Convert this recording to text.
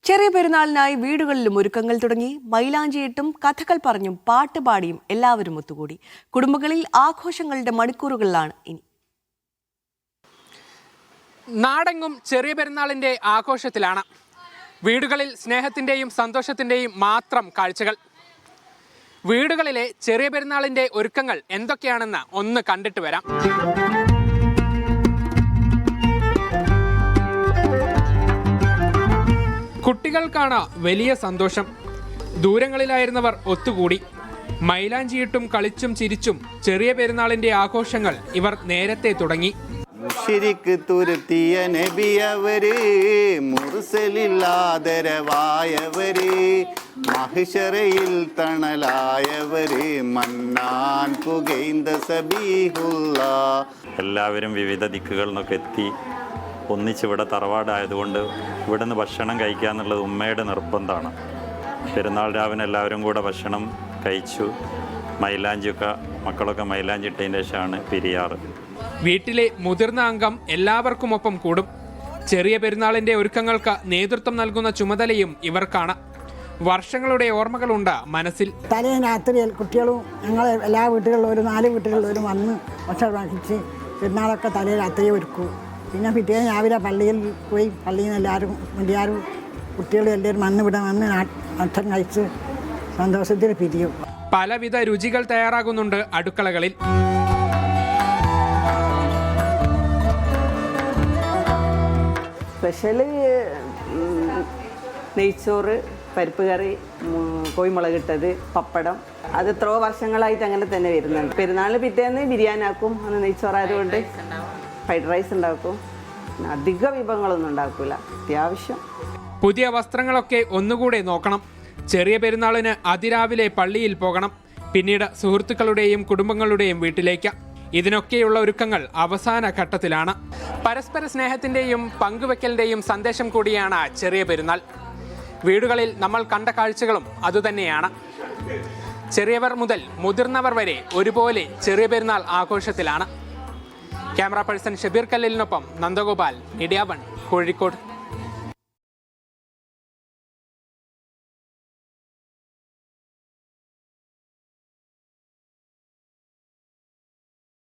ചെറിയ പെരുന്നാളിനായി വീടുകളിലും ഒരുക്കങ്ങൾ തുടങ്ങി. മൈലാഞ്ചിയിട്ടും കഥകൾ പറഞ്ഞും പാട്ടുപാടിയും എല്ലാവരും ഒത്തുകൂടി. കുടുംബങ്ങളിൽ ആഘോഷങ്ങളുടെ മണിക്കൂറുകളിലാണ് ഇനി. നാടെങ്ങും ചെറിയ പെരുന്നാളിന്റെ ആഘോഷത്തിലാണ്. വീടുകളിൽ സ്നേഹത്തിന്റെയും സന്തോഷത്തിന്റെയും മാത്രം കാഴ്ചകൾ. വീടുകളിലെ ചെറിയ പെരുന്നാളിന്റെ ഒരുക്കങ്ങൾ എന്തൊക്കെയാണെന്ന് ഒന്ന് കണ്ടിട്ട് വരാം. കുട്ടികൾക്കാണ് വലിയ സന്തോഷം. ദൂരങ്ങളിലായിരുന്നവർ ഒത്തുകൂടി. മൈലാഞ്ചിയിട്ടും കളിച്ചും ചിരിച്ചും ചെറിയ പെരുന്നാളിന്റെ ആഘോഷങ്ങൾ ഇവർ നേരത്തെ തുടങ്ങി. ശരിക്ക് തുരുത്തിയ നബിയവര്, മുർസലില്ലാദരവായവര്, മഹിഷറയിൽ തണലായവര്, മന്നാൻ പുകൈന്ത സബീഹുള്ള. എല്ലാവരും വിവിധ ദിക്കുകളിൽ നിന്നൊക്കെ എത്തി ഒന്നിച്ചിവിടെ തറവാടായതുകൊണ്ട് ഇവിടെ നിന്ന് ഭക്ഷണം കഴിക്കുക എന്നുള്ളത് ഉമ്മയുടെ നിർബന്ധമാണ്. പെരുന്നാൾ രാവിലെ എല്ലാവരും കൂടെ ഭക്ഷണം കഴിച്ചു. മൈലാഞ്ചിയൊക്കെ മക്കളൊക്കെ മൈലാഞ്ചി ഇട്ടതിന് ശേഷമാണ് പിരിയാറ്. വീട്ടിലെ മുതിർന്ന അംഗം എല്ലാവർക്കുമൊപ്പം കൂടും. ചെറിയ പെരുന്നാളിന്റെ ഒരുക്കങ്ങൾക്ക് നേതൃത്വം നൽകുന്ന ചുമതലയും ഇവർക്കാണ്. വർഷങ്ങളുടെ ഓർമ്മകളുണ്ട് മനസ്സിൽ. തലേ രാത്രി കുട്ടികളും ഞങ്ങൾ എല്ലാ വീട്ടുകളിലും 4 വീട്ടുകളിലും വന്ന് ഭക്ഷണം കഴിച്ച് പെരുന്നാളൊക്കെ തലേ രാത്രി ഒരുക്കും. പിന്നെ പിറ്റേന്ന് രാവിലെ പള്ളിയിൽ പോയി പള്ളിയിൽ നിന്ന് എല്ലാവരും വലിയാരും കുട്ടികളും എല്ലാവരും ഇവിടെ വന്ന് ഭക്ഷണം കഴിച്ച് സന്തോഷത്തിൽ പിരിയും. പലവിധ രുചികൾ തയ്യാറാകുന്നുണ്ട് അടുക്കളകളിൽ. സ്പെഷ്യല് നെയ്ച്ചോറ്, പരിപ്പ് കറി, കോഴിമുളകിട്ടത്, പപ്പടം. അത് എത്രയോ വർഷങ്ങളായിട്ട് അങ്ങനെ തന്നെ വരുന്നുണ്ട്. പെരുന്നാളിന് പിറ്റേന്ന് ബിരിയാണി ആക്കും. അന്ന് നെയ്ച്ചോറായതുകൊണ്ട് ഫ്രൈഡ് റൈസ് ഉണ്ടാക്കും. അധിക വിഭവങ്ങളൊന്നും ഉണ്ടാക്കില്ല, അത്യാവശ്യം. പുതിയ വസ്ത്രങ്ങളൊക്കെ ഒന്നുകൂടെ നോക്കണം. ചെറിയ പെരുന്നാളിന് അതിരാവിലെ പള്ളിയിൽ പോകണം. പിന്നീട് സുഹൃത്തുക്കളുടെയും കുടുംബങ്ങളുടെയും വീട്ടിലേക്ക്. ഇതിനൊക്കെയുള്ള ഒരുക്കങ്ങൾ അവസാന ഘട്ടത്തിലാണ്. പരസ്പര സ്നേഹത്തിന്റെയും പങ്കുവെക്കലിന്റെയും സന്ദേശം കൂടിയാണ് ചെറിയ പെരുന്നാൾ. വീടുകളിൽ നമ്മൾ കണ്ട കാഴ്ചകളും അതുതന്നെയാണ്. ചെറിയവർ മുതൽ മുതിർന്നവർ വരെ ഒരുപോലെ ചെറിയ പെരുന്നാൾ ആഘോഷത്തിലാണ്. ക്യാമറ പേഴ്സൺ ഷബീർ കല്ലിനൊപ്പം നന്ദഗോപാൽ, മീഡിയ 1, കോഴിക്കോട്.